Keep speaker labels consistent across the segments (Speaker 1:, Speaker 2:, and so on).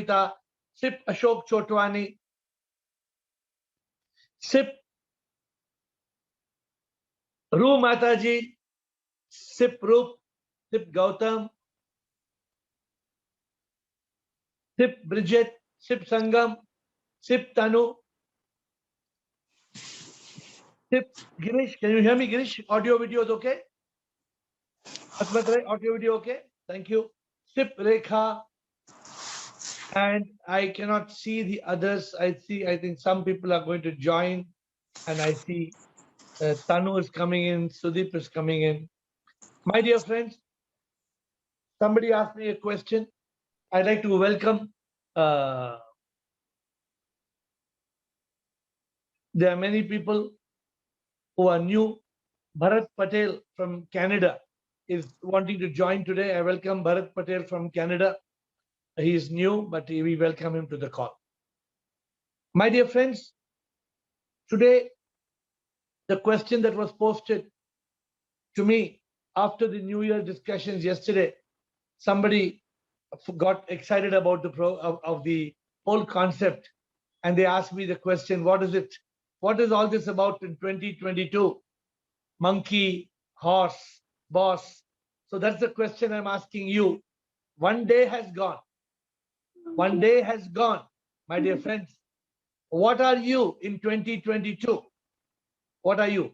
Speaker 1: Pita, Sip Ashok Chotwani, Sip Ru Mataji, Sip Rup, Sip Gautam, Sip Bridget, Sip Sangam, Sip Tanu, Sip Girish. Can you hear me, Girish? Audio video is okay? Audio video okay? Thank you. Sip Rekha. And I cannot see the others. I think some people are going to join. And I see Tanu is coming in, Sudeep is coming in. My dear friends, somebody asked me a question. I'd like to welcome. There are many people who are new. Bharat Patel from Canada is wanting to join today. I welcome Bharat Patel from Canada. He is new, but we welcome him to the call. My dear friends, today, the question that was posted to me after the New Year discussions yesterday, somebody got excited about the whole concept, and they asked me the question, what is it? What is all this about in 2022? Monkey, horse, boss. So that's the question I'm asking you. One day has gone. One day has gone, my dear friends. What are you in 2022? What are you?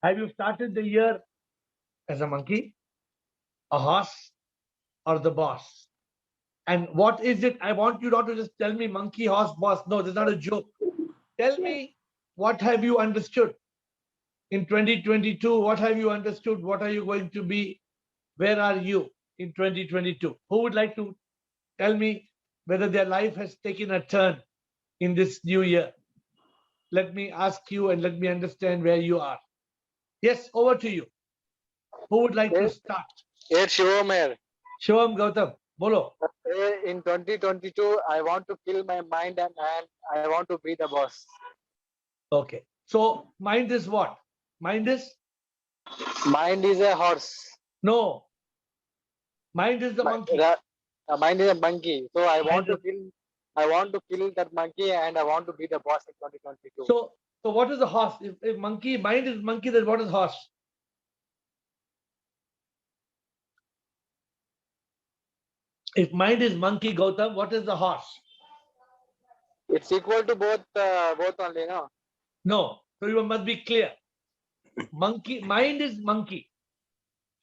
Speaker 1: Have you started the year as a monkey, a horse, or the boss? And what is it? I want you not to just tell me monkey, horse, boss. No, this is not a joke. Tell me, what have you understood in 2022? What have you understood? What are you going to be? Where are you in 2022? Who would like to tell me whether their life has taken a turn in this new year? Let me ask you and let me understand where you are. Yes, over to you. Who would like to start?
Speaker 2: Yes, Shivam.
Speaker 1: Shivam Gautam, bolo.
Speaker 2: In 2022, I want to kill my mind and I want to be the boss.
Speaker 1: Okay. So mind is what? Mind is?
Speaker 2: Mind is a horse.
Speaker 1: No. Mind is the monkey.
Speaker 2: Mind is a monkey. So I want to kill that monkey and I want to be the boss in 2022.
Speaker 1: So what is the horse? If monkey, mind is monkey, then what is horse? If mind is monkey, Gautam, what is the horse?
Speaker 2: It's equal to both only, no?
Speaker 1: No. So you must be clear. Monkey, mind is monkey.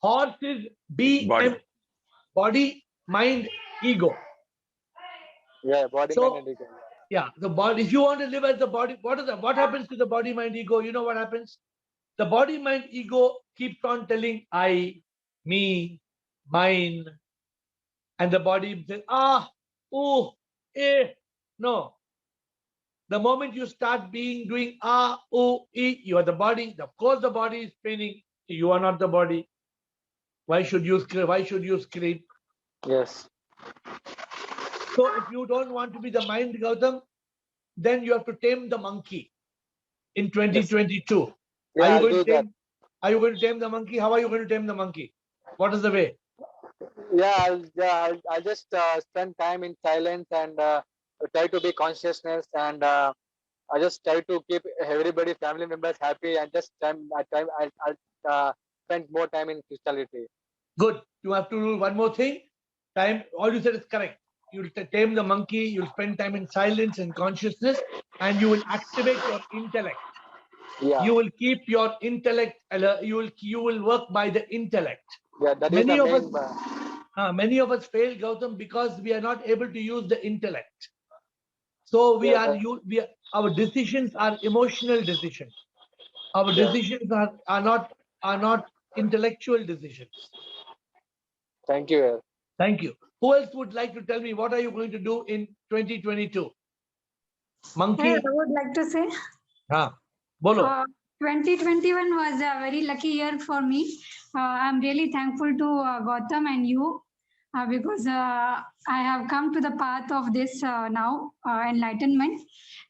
Speaker 1: Horse is body, mind, ego.
Speaker 2: Yeah, body, mind, and ego.
Speaker 1: Yeah, the body. If you want to live as the body, what happens to the body, mind, ego? You know what happens? The body, mind, ego keeps on telling I, me, mine, and the body says oh, no. The moment you start doing you are the body. Of course, the body is spinning. You are not the body. Why should you scream? Why should you scream?
Speaker 2: Yes.
Speaker 1: So if you don't want to be the mind, Gautam, then you have to tame the monkey in 2022.
Speaker 2: Yes. Yeah,
Speaker 1: Are you going to tame the monkey? How are you going to tame the monkey? What is the way?
Speaker 2: Yeah, I'll just spend time in silence and try to be consciousness, and I just try to keep everybody, family members happy, and just I'll spend more time in crystality.
Speaker 1: Good. You have to do one more thing. All you said is correct. You'll tame the monkey, you'll spend time in silence and consciousness, and you will activate your intellect.
Speaker 2: Yeah.
Speaker 1: You will keep your intellect, you will work by the intellect.
Speaker 2: Yeah, that
Speaker 1: many
Speaker 2: is the
Speaker 1: of
Speaker 2: main,
Speaker 1: us many of us fail, Gautam, because we are not able to use the intellect. So our decisions are emotional decisions. Our decisions are not intellectual decisions.
Speaker 2: Thank you.
Speaker 1: Thank you. Who else would like to tell me what are you going to do in 2022? Monkey?
Speaker 3: Hey, I would like to say.
Speaker 1: Bolo.
Speaker 3: 2021 was a very lucky year for me. I'm really thankful to Gautam and you because I have come to the path of this now, enlightenment.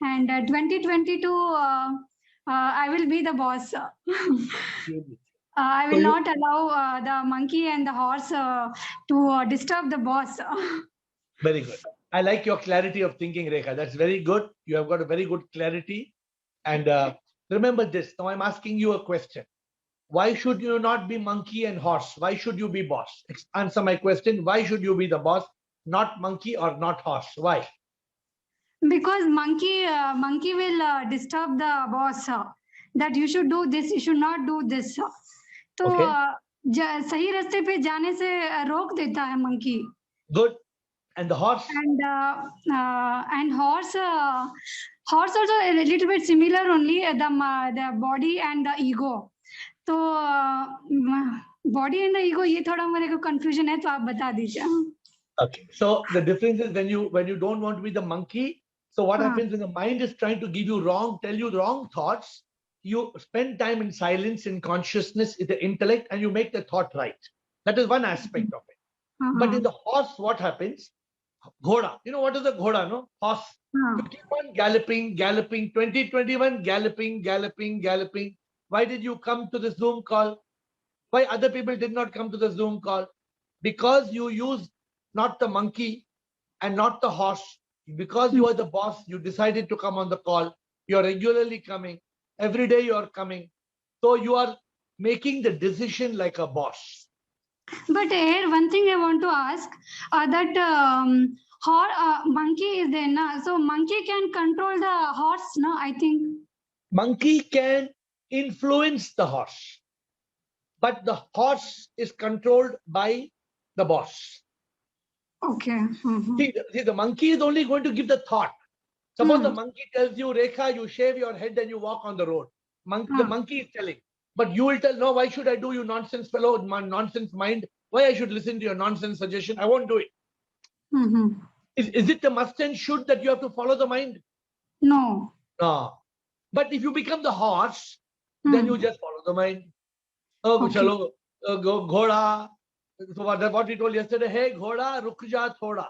Speaker 3: And 2022, I will be the boss. I will not allow the monkey and the horse to disturb the boss.
Speaker 1: Very good. I like your clarity of thinking, Rekha. That's very good. You have got a very good clarity. And remember this. Now I'm asking you a question. Why should you not be monkey and horse? Why should you be boss? Answer my question. Why should you be the boss, not monkey or not horse? Why?
Speaker 3: Because monkey will disturb the boss that you should do this, you should not do this. तो
Speaker 1: Okay.
Speaker 3: सही रास्ते पे जाने से रोक देता है monkey.
Speaker 1: Good. And the horse?
Speaker 3: And horse also a little bit similar only, the body and the ego. तो body and the ego ये थोड़ा मेरे को confusion है, तो आप बता दीजिए.
Speaker 1: Okay. So the difference is when you don't want to be the monkey. So what happens when the mind is trying to give you tell you wrong thoughts, you spend time in silence, in consciousness, in the intellect, and you make the thought right. That is one aspect of it. But in the horse, what happens? Ghoda. You know what is a ghoda, no? Horse. You keep on galloping, 2021, galloping. Why did you come to the Zoom call? Why other people did not come to the Zoom call? Because you used not the monkey and not the horse. Because you are the boss, you decided to come on the call. You are regularly coming. Every day you are coming. So you are making the decision like a boss.
Speaker 3: But here, one thing I want to ask, that monkey is there now. So monkey can control the horse, no? I think.
Speaker 1: Monkey can influence the horse. But the horse is controlled by the boss.
Speaker 3: Okay.
Speaker 1: See, the monkey is only going to give the thought. Suppose the monkey tells you, Rekha, you shave your head and you walk on the road. The monkey is telling. But you will tell, no, why should I do, you nonsense fellow, nonsense mind? Why I should listen to your nonsense suggestion? I won't do it. Is it the must and should that you have to follow the mind?
Speaker 3: No.
Speaker 1: No. But if you become the horse, then you just follow the mind. Oh, chalo, go, ghoda. So what we told yesterday, hey, ghoda, ruk ja thoda.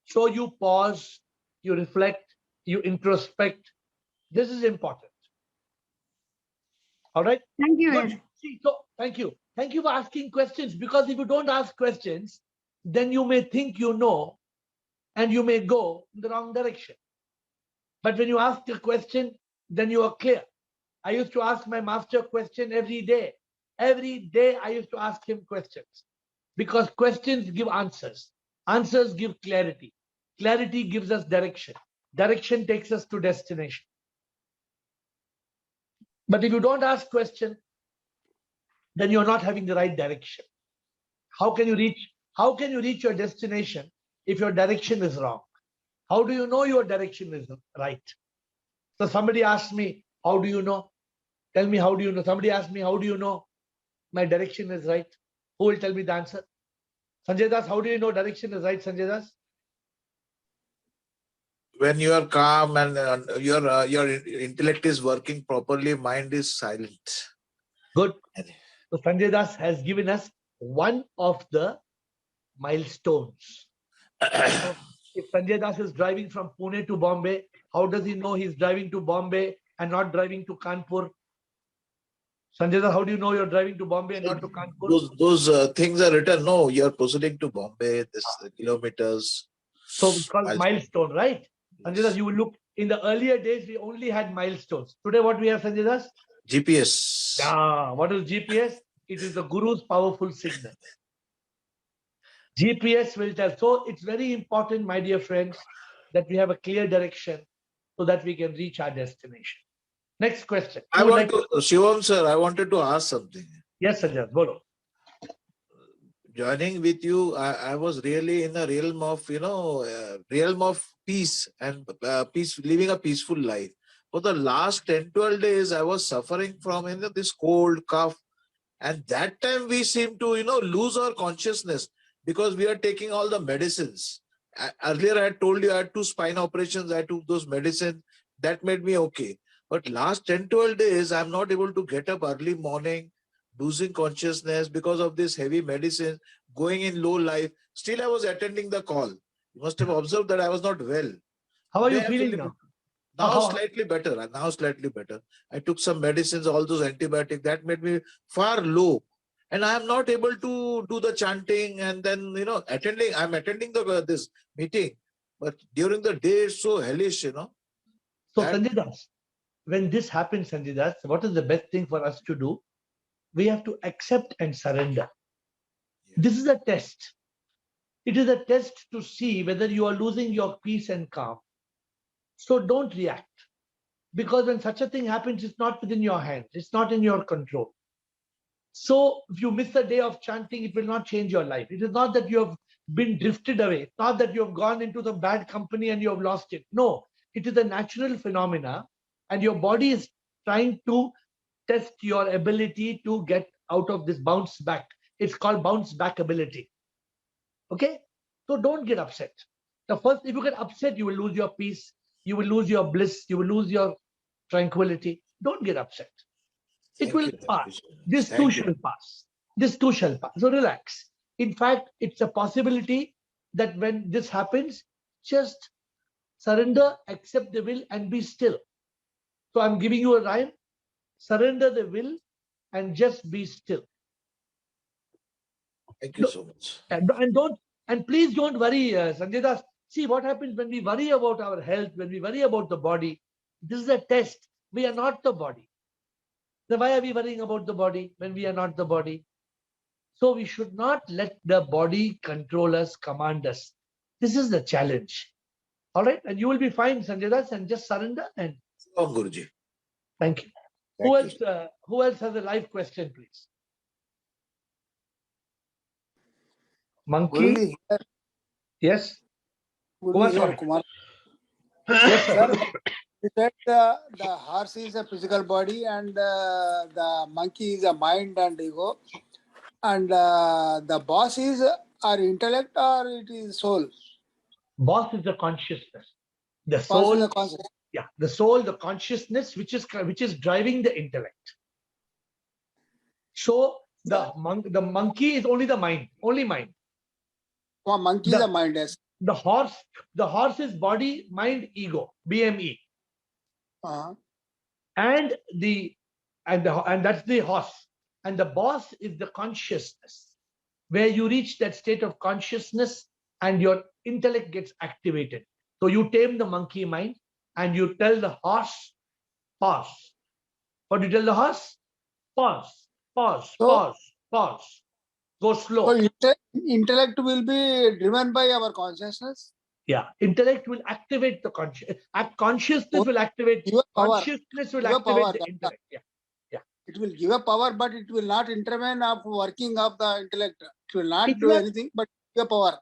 Speaker 1: So you pause, you reflect, you introspect. This is important. All right?
Speaker 3: Thank you.
Speaker 1: Good. See, so thank you. Thank you for asking questions, because if you don't ask questions, then you may think you know and you may go in the wrong direction. But when you ask a question, then you are clear. I used to ask my master a question every day. Every day I used to ask him questions, because questions give answers. Answers give clarity. Clarity gives us direction. Direction takes us to destination. But if you don't ask questions, then you're not having the right direction. How can you reach your destination if your direction is wrong? How do you know your direction is right? So somebody asked me, how do you know? Tell me, how do you know? Somebody asked me, how do you know my direction is right? Who will tell me the answer? Sanjay Das, how do you know direction is right, Sanjay Das?
Speaker 4: When you are calm and your intellect is working properly, mind is silent.
Speaker 1: Good. So Sanjay Das has given us one of the milestones. So if Sanjay Das is driving from Pune to Bombay, how does he know he's driving to Bombay and not driving to Kanpur? Sanjay Das, how do you know you're driving to Bombay and not to Kanpur?
Speaker 4: Those things are written. No, you're proceeding to Bombay, this kilometers.
Speaker 1: So it's called milestone, right? Sanjay Das, you will look, in the earlier days, we only had milestones. Today, what we have, Sanjay Das?
Speaker 4: GPS.
Speaker 1: Yeah, what is GPS? It is the Guru's powerful signal. GPS will tell. So it's very important, my dear friends, that we have a clear direction so that we can reach our destination. Next question.
Speaker 4: Shivam sir, I wanted to ask something.
Speaker 1: Yes, Sanjay, bolo.
Speaker 4: Joining with you, I was really in a realm of peace and living a peaceful life. For the last 10-12 days, I was suffering from this cold, cough. And that time we seem to, lose our consciousness because we are taking all the medicines. Earlier, I had told you I had 2 spine operations. I took those medicines. That made me okay. But last 10-12 days, I'm not able to get up early morning, losing consciousness because of this heavy medicine, going in low life. Still, I was attending the call. You must have observed that I was not well.
Speaker 1: How are you feeling now?
Speaker 4: Now slightly better. Now slightly better. I took some medicines, all those antibiotics. That made me far low. and I am not able to do the chanting, and then I'm attending this meeting, but during the day it's so hellish,
Speaker 1: So
Speaker 4: That-
Speaker 1: Sanjay Das, when this happens, Sanjay Das, what is the best thing for us to do? We have to accept and surrender.
Speaker 4: Yeah.
Speaker 1: This is a test. It is a test to see whether you are losing your peace and calm. So don't react. Because when such a thing happens, it's not within your hands. It's not in your control. So if you miss a day of chanting, it will not change your life. It is not that you have been drifted away. It's not that you have gone into the bad company and you have lost it. No, it is a natural phenomena, and your body is trying to test your ability to get out of this bounce back. It's called bounce back ability. Okay? So don't get upset. The first, if you get upset, you will lose your peace, you will lose your bliss, you will lose your tranquility. Don't get upset. It
Speaker 4: Thank
Speaker 1: will
Speaker 4: you, thank you
Speaker 1: pass.
Speaker 4: so much.
Speaker 1: This
Speaker 4: Thank
Speaker 1: too
Speaker 4: you.
Speaker 1: shall pass. This too shall pass. So relax. In fact, it's a possibility that when this happens, just surrender, accept the will, and be still. So I'm giving you a rhyme. Surrender the will and just be still.
Speaker 4: Thank you so much.
Speaker 1: And please don't worry, Sanjay Das. See what happens when we worry about our health, when we worry about the body. This is a test. We are not the body. Then why are we worrying about the body when we are not the body? So we should not let the body control us, command us. This is the challenge. All right, and you will be fine, Sanjay Das, and just surrender. And
Speaker 4: Om Guruji.
Speaker 1: thank you.
Speaker 4: Thank you.
Speaker 1: Who else has a live question, please? Monkey.
Speaker 5: Guruji,
Speaker 1: Yes.
Speaker 5: Guruji here,
Speaker 1: Swami.
Speaker 5: Kumar.
Speaker 1: Yes, sir.
Speaker 5: Sir, you said the horse is a physical body and the monkey is a mind and ego. And the boss is our intellect or it is soul?
Speaker 1: Boss is the consciousness. The
Speaker 5: Boss
Speaker 1: soul.
Speaker 5: is the consciousness.
Speaker 1: Yeah, the soul, the consciousness, which is driving the intellect. So the monkey is only the mind, only mind.
Speaker 5: Oh, monkey is a mind, yes.
Speaker 1: The horse is body, mind, ego, BME,
Speaker 5: Uh-huh.
Speaker 1: and that's the horse. And the boss is the consciousness, where you reach that state of consciousness and your intellect gets activated. So you tame the monkey mind and you tell the horse, pause. What do you tell the horse? Pause, pause,
Speaker 5: So-
Speaker 1: pause, pause. Go slow.
Speaker 5: So intellect will be driven by our consciousness.
Speaker 1: Yeah, intellect will activate the consciousness will activate,
Speaker 5: Give a power.
Speaker 1: consciousness will
Speaker 5: Give a
Speaker 1: activate
Speaker 5: power,
Speaker 1: the
Speaker 5: that's
Speaker 1: intellect. Yeah.
Speaker 5: It will give a power, but it will not intervene of working of the intellect. It will not
Speaker 1: It
Speaker 5: do
Speaker 1: will-
Speaker 5: anything, but give a power.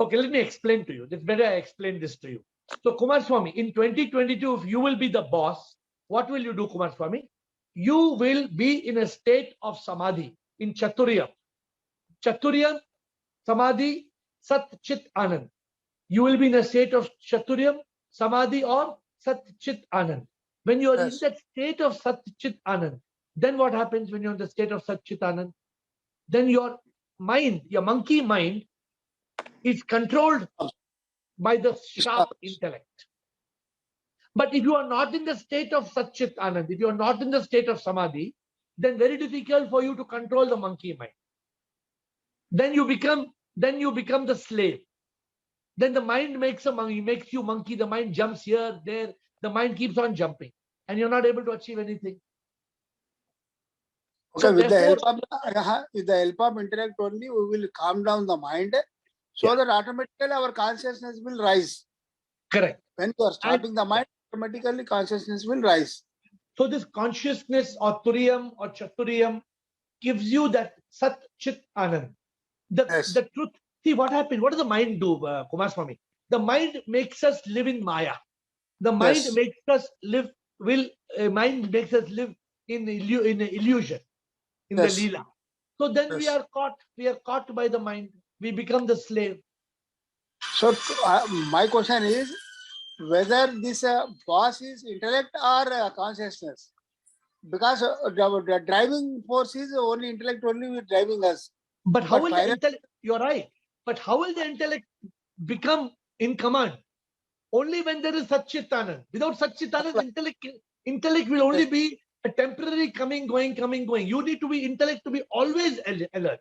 Speaker 1: Okay, let me explain to you. It's better I explain this to you. So Kumar Swami, in 2022, if you will be the boss, what will you do, Kumar Swami? You will be in a state of samadhi, in Chaturya. Chaturya, samadhi, Sat Chit Anand. You will be in a state of Chaturyam, samadhi, or Sat Chit Anand. When you are
Speaker 5: Yes.
Speaker 1: in that state of Sat Chit Anand, then what happens when you're in the state of Sat Chit Anand? Then your mind, your monkey mind, is controlled by the sharp intellect. But if you are not in the state of Sat Chit Anand, if you are not in the state of Samadhi, then very difficult for you to control the monkey mind. Then you become the slave. Then the mind makes you monkey. The mind jumps here, there. The mind keeps on jumping, and you're not able to achieve anything.
Speaker 5: Okay,
Speaker 1: So
Speaker 5: with
Speaker 1: therefore-
Speaker 5: with the help of intellect only, we will calm down the mind, so
Speaker 1: Yeah.
Speaker 5: that automatically our consciousness will rise.
Speaker 1: Correct.
Speaker 5: When you are stopping the mind, automatically consciousness will rise.
Speaker 1: So this consciousness or Turiyam or Chaturiyam gives you that Sat Chit Anand.
Speaker 5: Yes.
Speaker 1: The truth. See what happened. What does the mind do, Kumar Swami? The mind makes us live in Maya. The mind
Speaker 5: Yes.
Speaker 1: makes us live. Mind makes us live in illusion, in
Speaker 5: Yes.
Speaker 1: the Leela. So then we
Speaker 5: Yes.
Speaker 1: are caught. We are caught by the mind. We become the slave.
Speaker 5: So my question is whether this boss is intellect or consciousness, because the driving force is only intellect only driving us.
Speaker 1: But how
Speaker 5: But
Speaker 1: will the
Speaker 5: final-
Speaker 1: intellect? You're right. But how will the intellect become in command? Only when there is Satchitanand. Without Satchitanand, intellect will only be a temporary coming, going, coming, going. You need to be intellect to be always alert.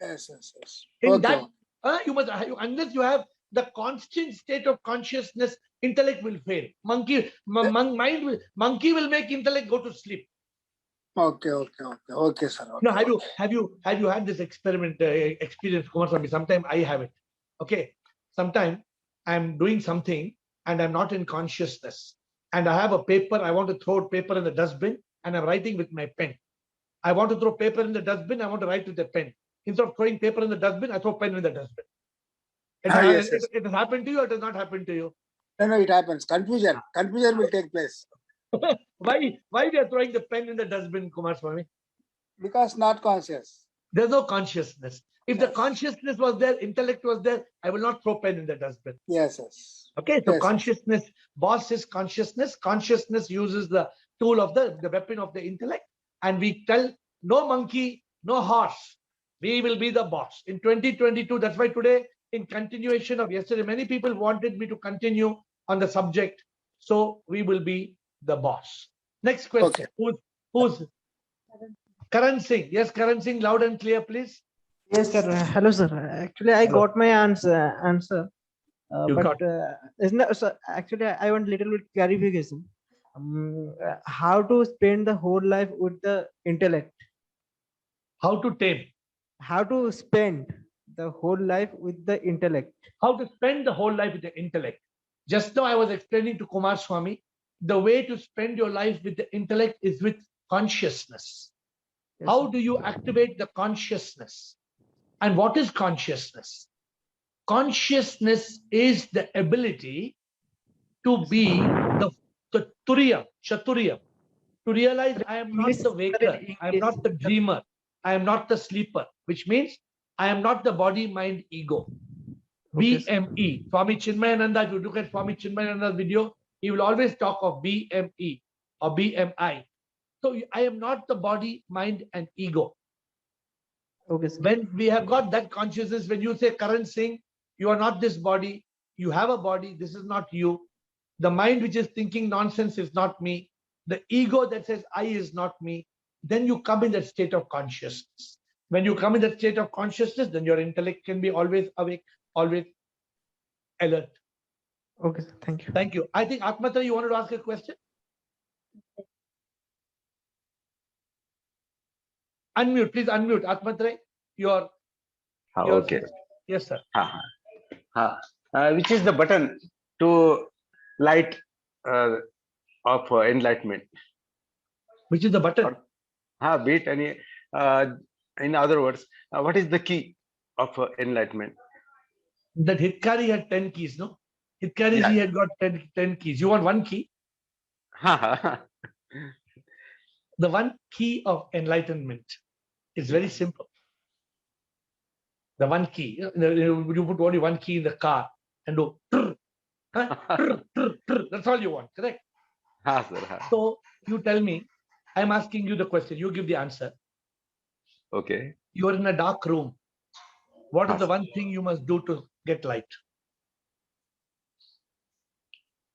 Speaker 5: Yes, yes, yes.
Speaker 1: In
Speaker 5: Okay.
Speaker 1: that, you must, unless you have the constant state of consciousness, intellect will fail. Monkey will make intellect go to sleep.
Speaker 5: Okay, okay, okay, okay, sir. Okay,
Speaker 1: No,
Speaker 5: okay.
Speaker 1: have you had this experience, Kumaraswamy? Sometime I have it. Okay, sometime I'm doing something and I'm not in consciousness, and I have a paper. I want to throw paper in the dustbin, and I'm writing with my pen. I want to throw paper in the dustbin. I want to write with a pen. Instead of throwing paper in the dustbin, I throw pen in the dustbin.
Speaker 5: Yes, yes.
Speaker 1: It has happened to you, or it has not happened to you?
Speaker 5: No, it happens. Confusion will take place
Speaker 1: Why we are throwing the pen in the dustbin, Kumaraswamy?
Speaker 5: because not conscious.
Speaker 1: There's no consciousness. If the
Speaker 5: Yes.
Speaker 1: consciousness was there, intellect was there, I will not throw pen in the dustbin.
Speaker 5: Yes, yes.
Speaker 1: Okay, so
Speaker 5: Yes.
Speaker 1: consciousness, boss is consciousness. Consciousness uses the tool of the weapon of the intellect. And we tell no monkey, no horse. We will be the boss. In 2022, that's why today, in continuation of yesterday, many people wanted me to continue on the subject. So we will be the boss. Next question. Who's Karan Singh? Yes, Karan Singh, loud and clear, please.
Speaker 6: Yes, sir. Hello, sir. Actually, I
Speaker 1: Hello.
Speaker 6: got my answer.
Speaker 1: You
Speaker 6: But
Speaker 1: got-
Speaker 6: isn't that, so actually, I want little bit clarification. How to spend the whole life with the intellect?
Speaker 1: How to tame?
Speaker 6: How to spend the whole life with the intellect?
Speaker 1: How to spend the whole life with the intellect. Just now I was explaining to Kumaraswamy, the way to spend your life with the intellect is with consciousness.
Speaker 6: Yes,
Speaker 1: How
Speaker 6: sir.
Speaker 1: do you activate the consciousness? And what is consciousness? Consciousness is the ability to be the turiyam, chaturiyam, to realize I am not
Speaker 6: English,
Speaker 1: the
Speaker 6: sir,
Speaker 1: waker,
Speaker 6: in
Speaker 1: I am not
Speaker 6: English.
Speaker 1: the dreamer, I am not the sleeper, which means I am not the body, mind, ego.
Speaker 6: Okay, sir.
Speaker 1: BME. Swami Chinmayananda, if you look at Swami Chinmayananda's video, he will always talk of BME or BMI. So I am not the body, mind, and ego.
Speaker 6: Okay, sir.
Speaker 1: When we have got that consciousness, when you say Karan Singh, you are not this body, you have a body, this is not you. The mind which is thinking nonsense is not me. The ego that says I is not me. Then you come in that state of consciousness. When you come in that state of consciousness, then your intellect can be always awake, always alert.
Speaker 6: Okay, sir. Thank you.
Speaker 1: Thank you. I think Atmatra, you wanted to ask a question? Unmute, please unmute. Atmatra, your
Speaker 7: Okay.
Speaker 1: yes, sir.
Speaker 7: Which is the button to light of enlightenment?
Speaker 1: Which is the button?
Speaker 7: Be it any. In other words, what is the key of enlightenment?
Speaker 1: That Hitkari had 10 keys, no? Hitkari
Speaker 7: Yeah.
Speaker 1: ji had got 10 keys. You want one key? The one key of enlightenment is very simple. The one key. You put only one key in the car and do. That's all you want, correct?
Speaker 7: Sir.
Speaker 1: So you tell me, I'm asking you the question. You give the answer.
Speaker 7: Okay.
Speaker 1: You are in a dark room. What is the
Speaker 7: Yes.
Speaker 1: one thing you must do to get light?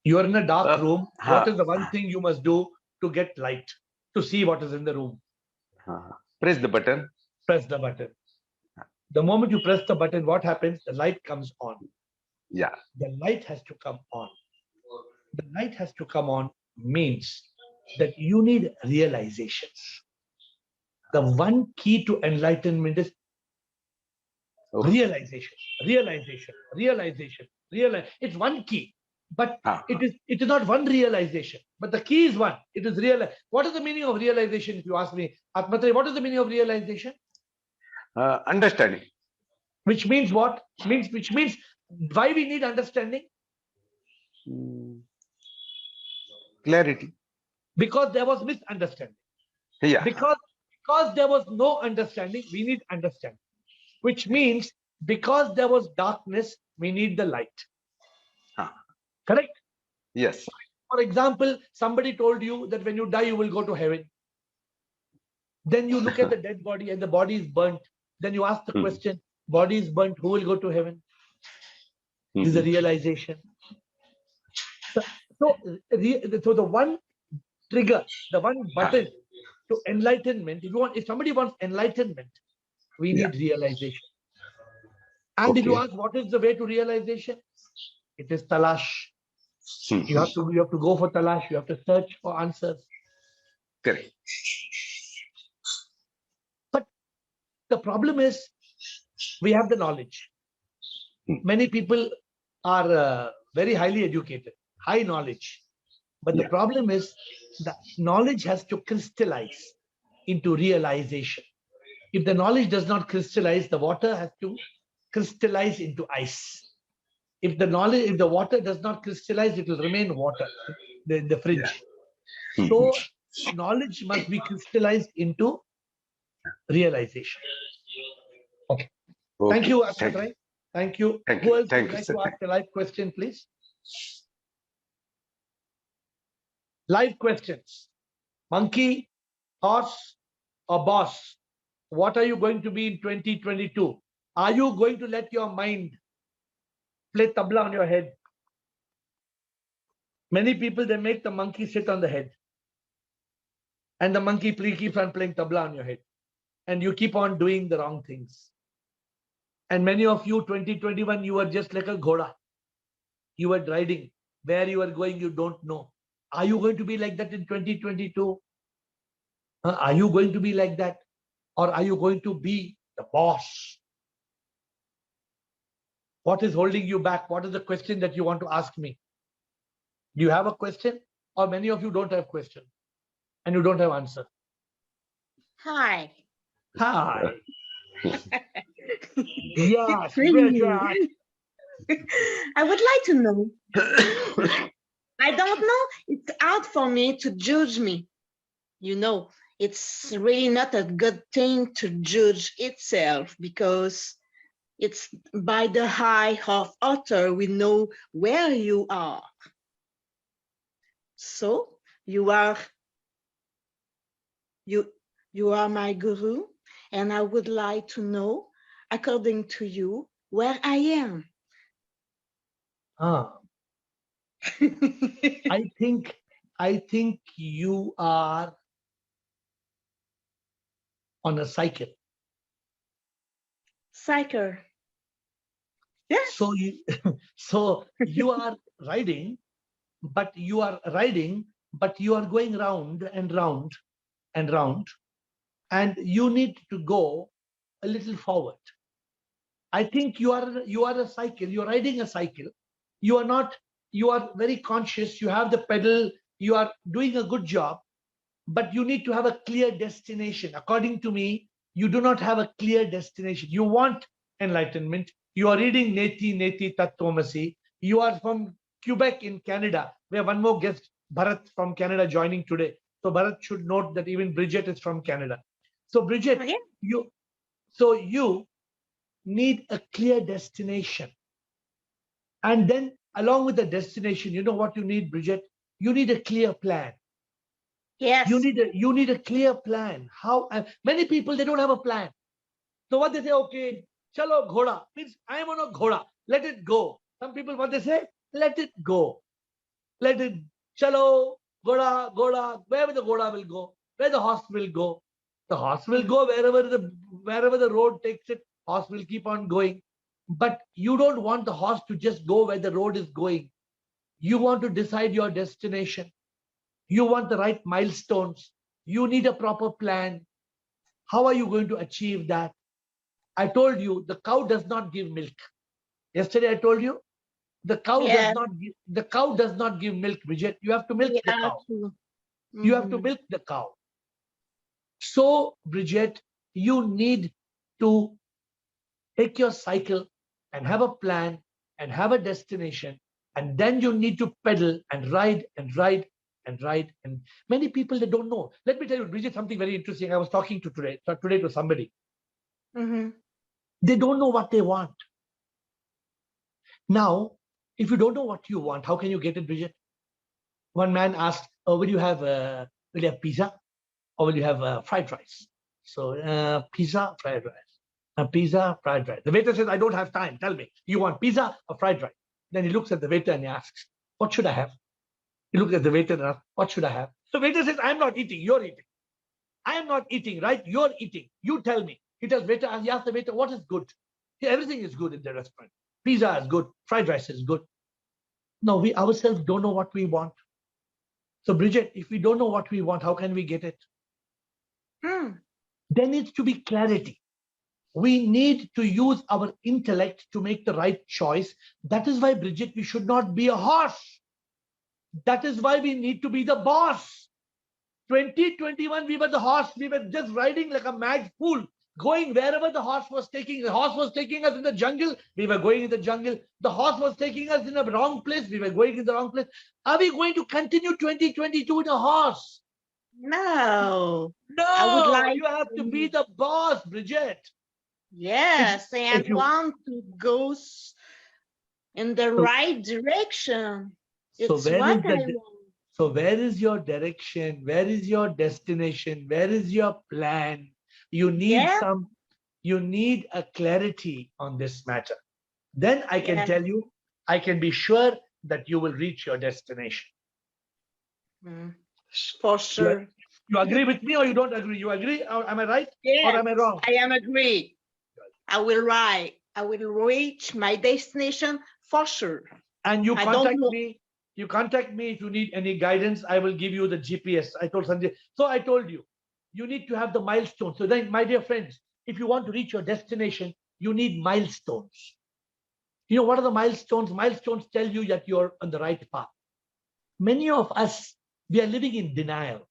Speaker 1: You are in a dark room. What is the one thing you must do to get light? To see what is in the room?
Speaker 7: Press the button.
Speaker 1: Press the button. The moment you press the button, what happens? The light comes on.
Speaker 7: Yeah.
Speaker 1: The light has to come on. The light has to come on means that you need realizations. The one key to enlightenment is
Speaker 7: Okay.
Speaker 1: realization, realization, realization, realize. It's one key, but it is not one realization. But the key is one. It is real. What is the meaning of realization? If you ask me, Atmatra, what is the meaning of realization?
Speaker 7: Understanding.
Speaker 1: Which means what? Which means why we need understanding?
Speaker 7: Clarity.
Speaker 1: Because there was misunderstanding.
Speaker 7: Yeah.
Speaker 1: Because there was no understanding, we need understanding. Which means because there was darkness, we need the light. Correct?
Speaker 7: Yes.
Speaker 1: For example, somebody told you that when you die, you will go to heaven. Then you look at the dead body and the body is burnt. Then you ask the question, body is burnt, who will go to heaven? This is a realization. So the one trigger, the one button to enlightenment, if somebody wants enlightenment, we
Speaker 7: Yeah.
Speaker 1: need realization. And if you
Speaker 7: Okay.
Speaker 1: ask what is the way to realization, it is talash.
Speaker 7: Mhm.
Speaker 1: You have to go for talash. You have to search for answers.
Speaker 7: Correct.
Speaker 1: The problem is we have the knowledge.
Speaker 7: Hmm.
Speaker 1: Many people are very highly educated, high knowledge. But the
Speaker 7: Yeah.
Speaker 1: problem is the knowledge has to crystallize into realization. If the knowledge does not crystallize, the water has to crystallize into ice. If the water does not crystallize, it will remain water in the fridge.
Speaker 7: Mhm.
Speaker 1: So knowledge must be crystallized into realization. Okay. Thank
Speaker 7: Okay.
Speaker 1: you,
Speaker 7: Thank
Speaker 1: Akshat.
Speaker 7: you.
Speaker 1: Thank you.
Speaker 7: Thank
Speaker 1: Who
Speaker 7: you.
Speaker 1: else
Speaker 7: Thank
Speaker 1: would
Speaker 7: you,
Speaker 1: like
Speaker 7: sir.
Speaker 1: to ask a live question, please? Live questions. Monkey, horse, or boss? What are you going to be in 2022? Are you going to let your mind play tabla on your head? Many people, they make the monkey sit on the head. And the monkey keeps on playing tabla on your head. And you keep on doing the wrong things. And many of you, 2021, you were just like a ghoda. You were riding. Where you are going, you don't know. Are you going to be like that in 2022? Are you going to be like that? Or are you going to be the boss? What is holding you back? What is the question that you want to ask me? Do you have a question? Or many of you don't have question and you don't have answer?
Speaker 8: Hi.
Speaker 1: Hi. Yes,
Speaker 8: Really?
Speaker 1: Bridget.
Speaker 8: I would like to know. I don't know. It's hard for me to judge me. You know, it's really not a good thing to judge itself because it's by the eye of author we know where you are. So you are my guru, and I would like to know, according to you, where I am.
Speaker 1: I think you are on a cycle.
Speaker 8: Cycle. Yes.
Speaker 1: So you are riding, but you are going round and round and round, and you need to go a little forward. I think you are a cycle. You are riding a cycle. You are very conscious. You have the pedal. You are doing a good job, but you need to have a clear destination. According to me, you do not have a clear destination. You want enlightenment. You are reading Neti Neti Tattvamasi. You are from Quebec in Canada. We have one more guest, Bharat from Canada, joining today. So Bharat should note that even Bridget is from Canada. So Bridget,
Speaker 8: Okay.
Speaker 1: you need a clear destination. And then along with the destination, you know what you need, Bridget? You need a clear plan.
Speaker 8: Yes.
Speaker 1: You need a clear plan. How many people, they don't have a plan. So what they say, okay, chalo ghoda, means I am on a ghoda, let it go. Some people, what they say, let it go. Let it, chalo ghoda, wherever the ghoda will go, where the horse will go. The horse will go wherever the road takes it, horse will keep on going. But you don't want the horse to just go where the road is going. You want to decide your destination. You want the right milestones. You need a proper plan. How are you going to achieve that? I told you the cow does not give milk. Yesterday I told you the cow does not give milk, Bridget. You have to milk the cow. You have to milk the cow. So, Bridget, you need to take your cycle and have a plan and have a destination, and then you need to pedal and ride and ride and ride. And many people, they don't know. Let me tell you, Bridget, something very interesting. I was talking to today to somebody. They don't know what they want. Now, if you don't know what you want, how can you get it, Bridget? One man asked, oh, will you have pizza or will you have fried rice? So pizza, fried rice. Pizza, fried rice. The waiter says, I don't have time. Tell me, you want pizza or fried rice? Then he looks at the waiter and he asks, what should I have? He looks at the waiter and asks, what should I have? The waiter says, I'm not eating, you're eating. I am not eating, right? You're eating. You tell me. He tells waiter, he asks the waiter, what is good? Yeah, everything is good in the restaurant. Pizza is good. Fried rice is good. No, we ourselves don't know what we want. So Bridget, if we don't know what we want, how can we get it?
Speaker 8: Hmm.
Speaker 1: There needs to be clarity. We need to use our intellect to make the right choice. That is why, Bridget, we should not be a horse. That is why we need to be the boss. 2021, we were the horse. We were just riding like a mad fool, going wherever the horse was taking. The horse was taking us in the jungle. We were going in the jungle. The horse was taking us in the wrong place. We were going in the wrong place. Are we going to continue 2022 in a horse?
Speaker 8: No.
Speaker 1: No,
Speaker 8: I would like
Speaker 1: you have to be the boss, Bridget.
Speaker 8: Yes, and
Speaker 1: if you-
Speaker 8: want to go in the
Speaker 1: So-
Speaker 8: right direction.
Speaker 1: So
Speaker 8: It's
Speaker 1: where
Speaker 8: what
Speaker 1: is
Speaker 8: I
Speaker 1: the
Speaker 8: want.
Speaker 1: So where is your direction? Where is your destination? Where is your plan? You need
Speaker 8: Yeah.
Speaker 1: you need a clarity on this matter. Then I can
Speaker 8: Yeah.
Speaker 1: tell you, I can be sure that you will reach your destination.
Speaker 8: Mm, for sure.
Speaker 1: You agree with me or you don't agree? You agree? Or am I right?
Speaker 8: Yes,
Speaker 1: Or am I wrong?
Speaker 8: I am agree. I will write. I will reach my destination for sure.
Speaker 1: And you
Speaker 8: I don't
Speaker 1: contact
Speaker 8: know.
Speaker 1: me. You contact me if you need any guidance. I will give you the GPS. I told Sanjay. So I told you, you need to have the milestones. So then, my dear friends, if you want to reach your destination, you need milestones. You know what are the milestones? Milestones tell you that you're on the right path. Many of us, we are living in denial.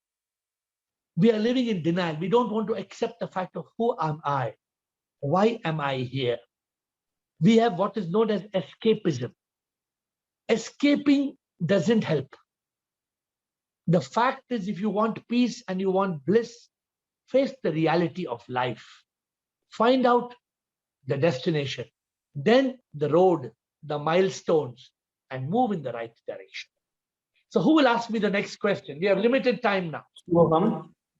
Speaker 1: We are living in denial. We don't want to accept the fact of who am I? Why am I here? We have what is known as escapism. Escaping doesn't help. The fact is, if you want peace and you want bliss, face the reality of life. Find out the destination, then the road, the milestones, and move in the right direction. So who will ask me the next question? We have limited time now.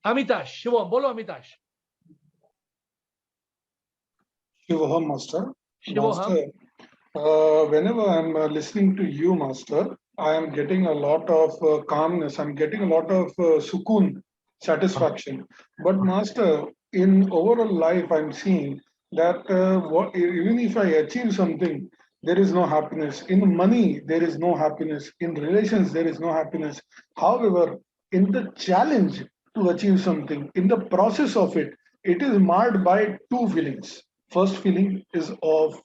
Speaker 1: Amitash, Shivam, bolo Amitash.
Speaker 9: Shivoham, Master.
Speaker 1: Shivoham.
Speaker 9: Master, whenever I'm listening to you, Master, I am getting a lot of calmness. I'm getting a lot of sukoon, satisfaction. But Master, in overall life, I'm seeing that even if I achieve something, there is no happiness. In money, there is no happiness. In relations, there is no happiness. However, in the challenge to achieve something, in the process of it, it is marred by two feelings. First feeling is of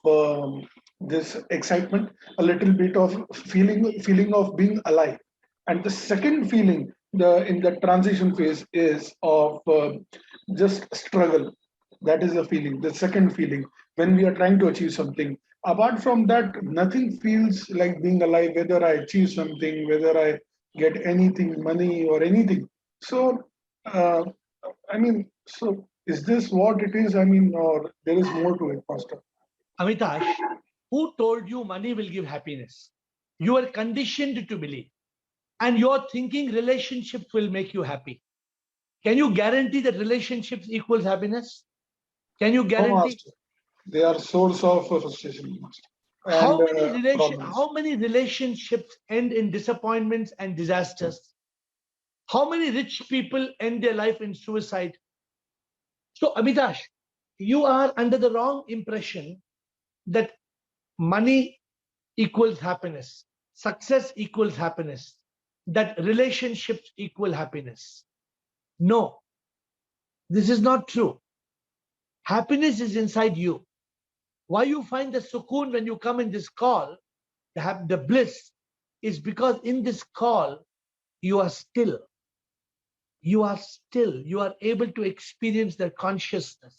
Speaker 9: this excitement, a little bit of feeling of being alive, and the second feeling, in the transition phase, is of just struggle. That is the feeling. The second feeling when we are trying to achieve something. Apart from that, nothing feels like being alive. Whether I achieve something, whether I get anything, money or anything. So, uh, I mean, so. Is this what it is? I mean, or there is more to it, Pastor?
Speaker 1: Amitash, who told you money will give happiness? You are conditioned to believe. And you're thinking relationships will make you happy. Can you guarantee that relationships equals happiness? Can you
Speaker 9: No,
Speaker 1: guarantee?
Speaker 9: Master. They are source of frustration, Master.
Speaker 1: How
Speaker 9: And
Speaker 1: many relationships end in disappointments and disasters? How many rich people end their life in suicide? So, Amitash, you are under the wrong impression that money equals happiness, success equals happiness, that relationships equal happiness. No, this is not true. Happiness is inside you. Why you find the sukoon when you come in this call, the bliss, is because in this call, you are still. You are still. You are able to experience the consciousness.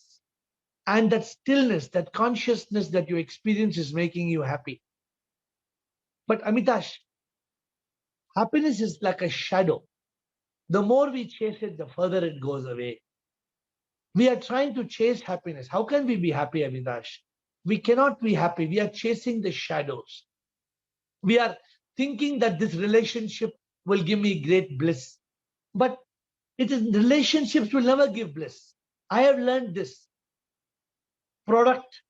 Speaker 1: And that stillness, that consciousness that you experience is making you happy. But Amitash, happiness is like a shadow. The more we chase it, the further it goes away. We are trying to chase happiness. How can we be happy, Amitash? We cannot be happy. We are chasing the shadows. We are thinking that this relationship will give me great bliss. But relationships will never give bliss. I have learned this. Product,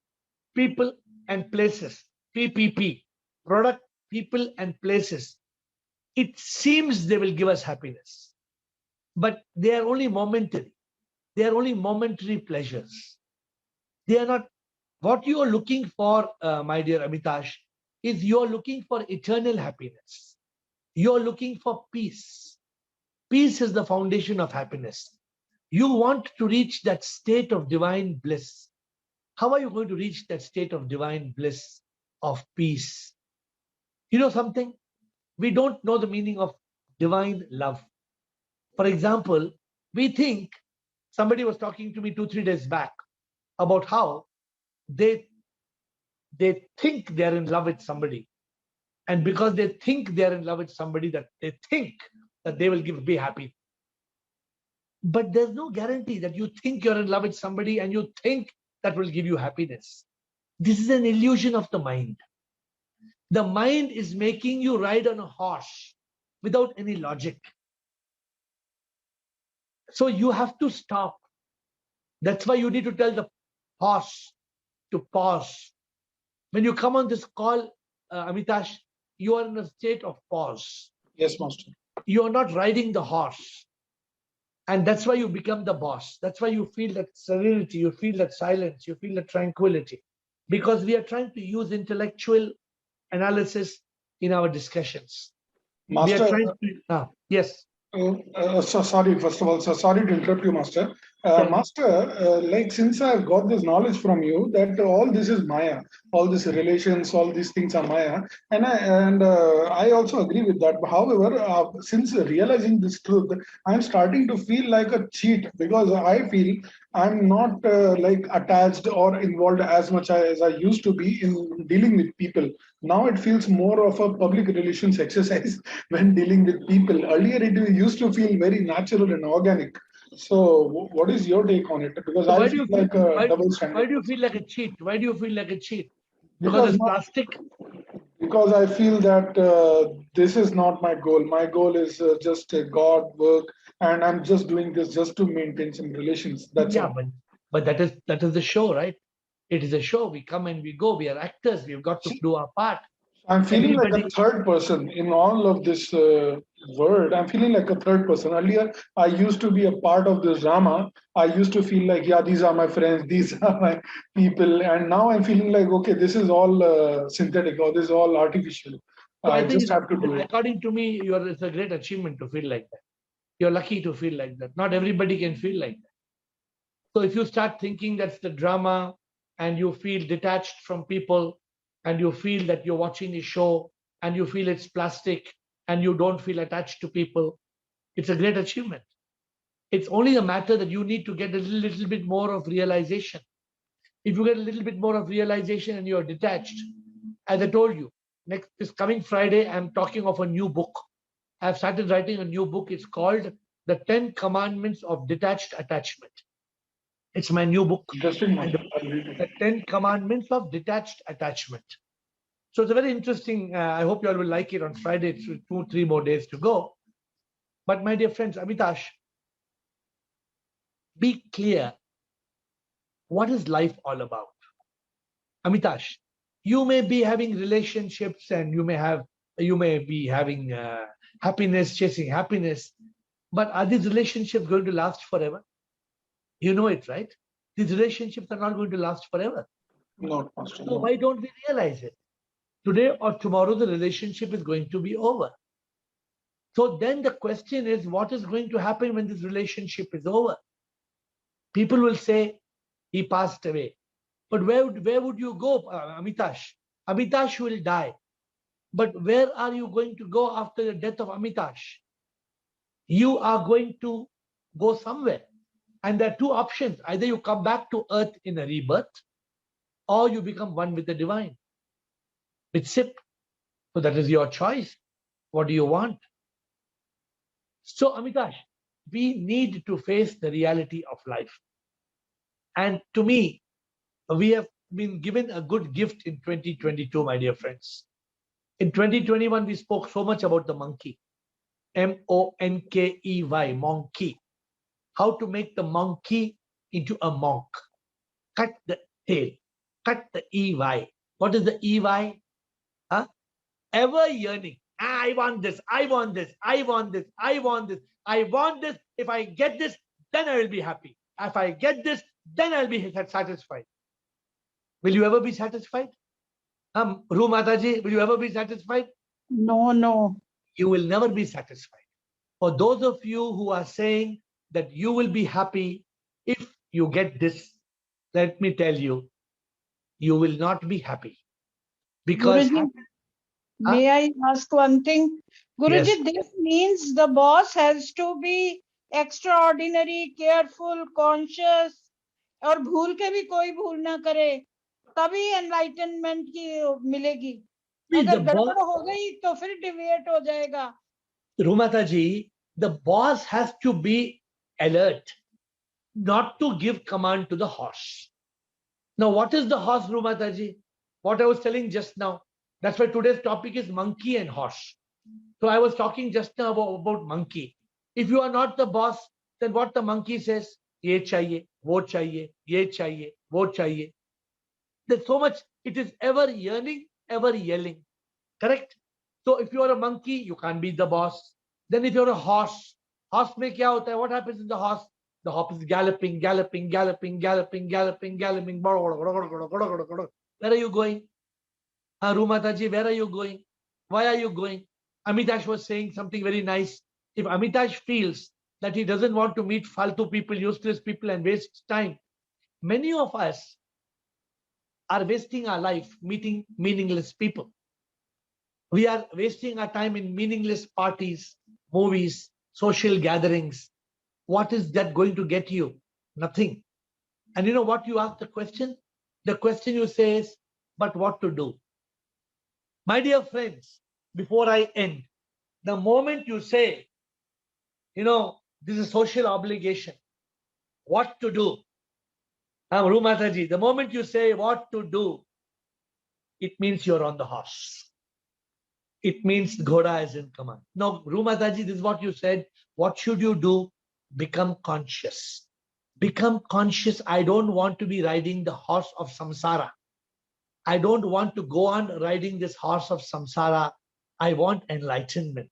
Speaker 1: people, and places. PPP. Product, people, and places. It seems they will give us happiness, but they are only momentary. They are only momentary pleasures. They are not what you are looking for, my dear Amitash, is you are looking for eternal happiness. You are looking for peace. Peace is the foundation of happiness. You want to reach that state of divine bliss. How are you going to reach that state of divine bliss, of peace? You know something? We don't know the meaning of divine love. For example, we think, somebody was talking to me 2-3 days back about how they think they're in love with somebody. And because they think they're in love with somebody, that they think that they will be happy. But there's no guarantee that you think you're in love with somebody and you think that will give you happiness. This is an illusion of the mind. The mind is making you ride on a horse without any logic. So you have to stop. That's why you need to tell the horse to pause. When you come on this call, Amitash, you are in a state of pause.
Speaker 9: Yes, Master.
Speaker 1: You are not riding the horse. And that's why you become the boss. That's why you feel that serenity, you feel that silence, you feel that tranquility. Because we are trying to use intellectual analysis in our discussions. We are
Speaker 9: Master,
Speaker 1: trying to, yes.
Speaker 9: so sorry, first of all, so sorry to interrupt you, Master.
Speaker 1: Yeah.
Speaker 9: Master, like since I've got this knowledge from you that all this is Maya, all these relations, all these things are Maya, and I also agree with that. However, since realizing this truth, I'm starting to feel like a cheat because I feel I'm not like attached or involved as much as I used to be in dealing with people. Now it feels more of a public relations exercise when dealing with people. Earlier, it used to feel very natural and organic. So, what is your take on it? Because
Speaker 1: So
Speaker 9: I feel like a double standard.
Speaker 1: why do you feel like a cheat? Why do you feel like a cheat? Because
Speaker 9: Because
Speaker 1: it's
Speaker 9: not-
Speaker 1: plastic?
Speaker 9: Because I feel that this is not my goal. My goal is just God work, and I'm just doing this just to maintain some relations. That's
Speaker 1: Yeah,
Speaker 9: all.
Speaker 1: but that is the show, right? It is a show. We come and we go. We are actors. We've got to do our part.
Speaker 9: I'm feeling like a
Speaker 1: Everybody-
Speaker 9: third person in all of this world. I'm feeling like a third person. Earlier, I used to be a part of this drama. I used to feel like, yeah, these are my friends, these are my people. And now I'm feeling like, okay, this is all synthetic or this is all artificial.
Speaker 1: So
Speaker 9: I
Speaker 1: I think,
Speaker 9: just have to do it.
Speaker 1: according to me, it's a great achievement to feel like that. You're lucky to feel like that. Not everybody can feel like that. So if you start thinking that's the drama and you feel detached from people and you feel that you're watching a show and you feel it's plastic and you don't feel attached to people, it's a great achievement. It's only a matter that you need to get a little bit more of realization. If you get a little bit more of realization and you're detached, as I told you, this coming Friday, I'm talking of a new book. I've started writing a new book. It's called The 10 Commandments of Detached Attachment. It's my new book.
Speaker 9: Interesting.
Speaker 1: And the 10 Commandments of Detached Attachment. So it's a very interesting, I hope you all will like it on Friday. It's 2-3 more days to go. But my dear friends, Amitash, be clear. What is life all about? Amitash, you may be having relationships and you may be having happiness, chasing happiness. But are these relationships going to last forever? You know it, right? These relationships are not going to last forever.
Speaker 9: Not Master.
Speaker 1: So why don't we realize it? Today or tomorrow, the relationship is going to be over. So then the question is, what is going to happen when this relationship is over? People will say, he passed away. But where would you go, Amitash? Amitash will die. But where are you going to go after the death of Amitash? You are going to go somewhere. And there are two options. Either you come back to earth in a rebirth, or you become one with the divine, with SIP. So that is your choice. What do you want? So, Amitash, we need to face the reality of life. And to me, we have been given a good gift in 2022, my dear friends. In 2021, we spoke so much about the monkey. M-O-N-K-E-Y, monkey. How to make the monkey into a monk. Cut the tail. Cut the EY. What is the EY? Ever yearning. I want this. I want this. I want this. I want this. I want this. If I get this, then I will be happy. if I get this, then I'll be satisfied. Will you ever be satisfied? Ru Mataji, will you ever be satisfied?
Speaker 10: No.
Speaker 1: You will never be satisfied. For those of you who are saying that you will be happy if you get this, let me tell you, you will not be happy. Because
Speaker 10: Guruji, may I ask one thing? Guruji,
Speaker 1: Yes.
Speaker 10: this means the boss has to be extraordinary, careful, conscious, और भूल के भी कोई भूल ना करे, तभी enlightenment की मिलेगी.
Speaker 1: Please,
Speaker 10: अगर
Speaker 1: the boss,
Speaker 10: गड़बड़ हो गई तो फिर deviate हो जाएगा.
Speaker 1: Rumataji, the boss has to be alert, not to give command to the horse. Now, what is the horse, Rumataji? What I was telling just now. That's why today's topic is monkey and horse. So I was talking just now about monkey. If you are not the boss, then what the monkey says, ye chahiye, wo chahiye, ye chahiye, wo chahiye. There's so much, it is ever yearning, ever yelling. Correct? So if you are a monkey, you can't be the boss. Then if you're a horse mein kya hota hai? What happens in the horse? The horse is galloping. Where are you going? Ru Mataji, where are you going? Why are you going? Amitash was saying something very nice. If Amitash feels that he doesn't want to meet faltu people, useless people, and waste time, many of us are wasting our life meeting meaningless people. We are wasting our time in meaningless parties, movies, social gatherings. What is that going to get you? Nothing. And you know what you ask the question? The question you say is, but what to do? My dear friends, before I end, the moment you say, this is social obligation, what to do? Ru Mataji, the moment you say what to do, it means you're on the horse. It means Ghoda is in command. No, Ru Mataji, this is what you said. What should you do? Become conscious. Become conscious. I don't want to be riding the horse of samsara. I don't want to go on riding this horse of samsara. I want enlightenment.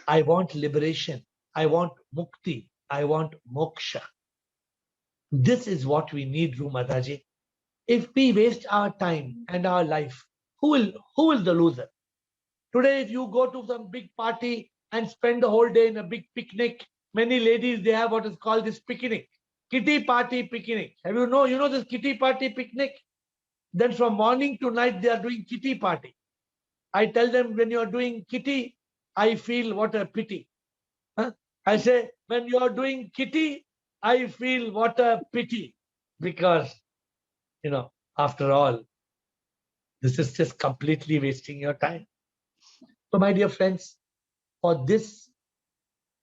Speaker 1: I want liberation. I want mukti. I want moksha. This is what we need, Ru Mataji. If we waste our time and our life, who is the loser? Today, if you go to some big party and spend the whole day in a big picnic, many ladies, they have what is called this picnic, kitty party picnic. You know this kitty party picnic? Then from morning to night, they are doing kitty party. I tell them, when you are doing kitty, I feel what a pity. I say, when you are doing kitty, I feel what a pity. Because, after all, this is just completely wasting your time. So my dear friends, for this,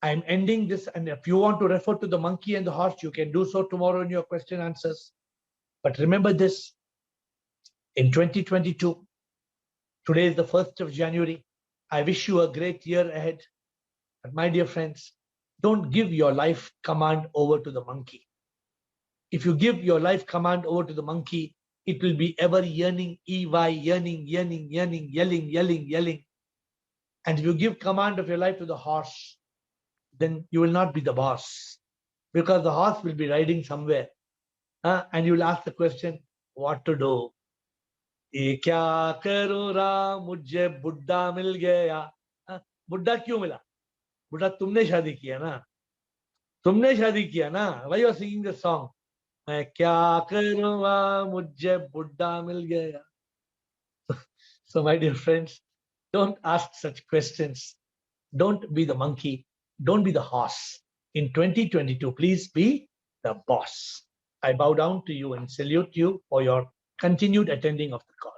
Speaker 1: I'm ending this. And if you want to refer to the monkey and the horse, you can do so tomorrow in your question answers. But remember this, in 2022, today is the 1st of January. I wish you a great year ahead. But my dear friends, don't give your life command over to the monkey. If you give your life command over to the monkey, it will be ever yearning, yearning, yelling. And if you give command of your life to the horse, then you will not be the boss, because the horse will be riding somewhere. And you will ask the question, what to do? ये क्या करूं राम, मुझे बुड्ढा मिल गया. बुड्ढा क्यों मिला? बुड्ढा तुमने शादी किया ना, Why you are singing the song? मैं क्या करूं राम, मुझे बुड्ढा मिल गया. So my dear friends, don't ask such questions. Don't be the monkey. Don't be the horse. In 2022, please be the boss. I bow down to you and salute you for your continued attending of the call.